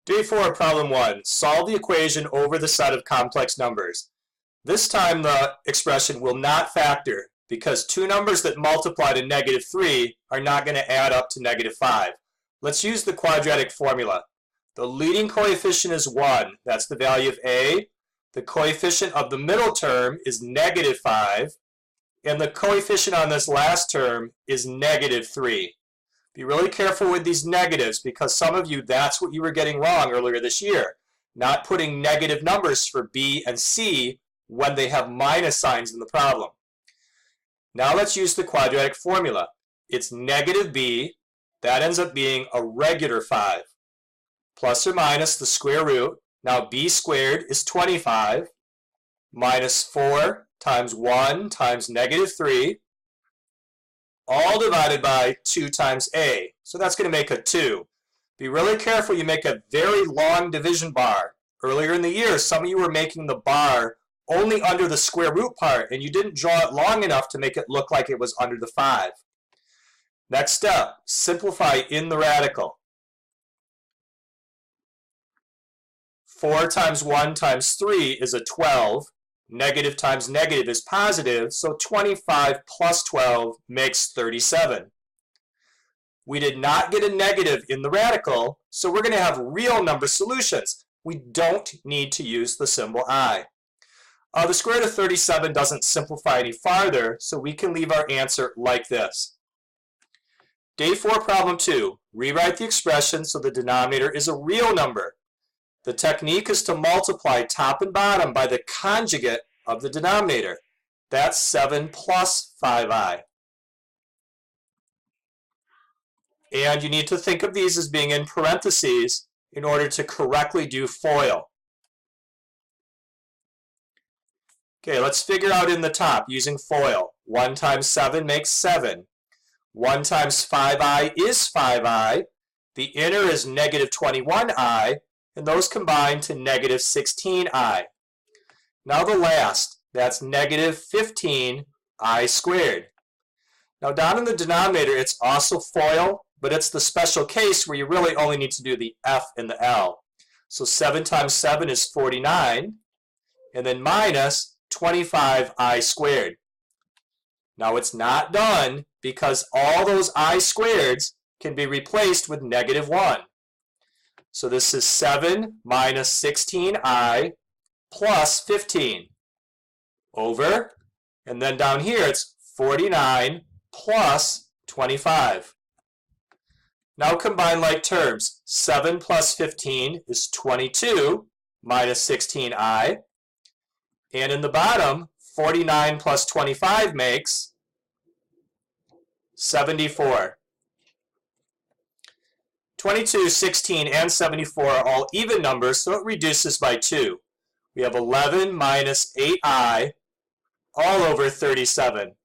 Day 4, problem 1. Solve the equation over the set of complex numbers. This time the expression will not factor because two numbers that multiply to -3 are not going to add up to -5. Let's use the quadratic formula. The leading coefficient is 1. That's the value of a. The coefficient of the middle term is -5. And the coefficient on this last term is -3. Be really careful with these negatives because some of you, that's what you were getting wrong earlier this year. Not putting negative numbers for B and C when they have minus signs in the problem. Now let's use the quadratic formula. It's -b, that ends up being a regular 5, plus or minus the square root. Now b squared is 25, minus 4 times 1 times -3, all divided by 2 times a. So that's going to make a 2. Be really careful you make a very long division bar. Earlier in the year, some of you were making the bar only under the square root part, and you didn't draw it long enough to make it look like it was under the 5. Next step, simplify in the radical. 4 times 1 times 3 is a 12. Negative times negative is positive, so 25 plus 12 makes 37. We did not get a negative in the radical, so we're going to have real number solutions. We don't need to use the symbol I. The square root of 37 doesn't simplify any farther, so we can leave our answer like this. Day 4, problem 2. Rewrite the expression so the denominator is a real number. The technique is to multiply top and bottom by the conjugate of the denominator. That's 7 plus 5i. And you need to think of these as being in parentheses in order to correctly do FOIL. Okay, let's figure out in the top using FOIL. 1 times 7 makes 7. 1 times 5i is 5i. The inner is -21i. And those combine to -16i. Now the last, that's -15i squared. Now down in the denominator, it's also FOIL, but it's the special case where you really only need to do the F and the L. So 7 times 7 is 49, and then minus 25i squared. Now it's not done because all those I squareds can be replaced with -1. So this is 7 minus 16i plus 15 over, and then down here it's 49 plus 25. Now combine like terms. 7 plus 15 is 22 minus 16i, and in the bottom, 49 plus 25 makes 74. 22, 16, and 74 are all even numbers, so it reduces by 2. We have 11 minus 8i all over 37.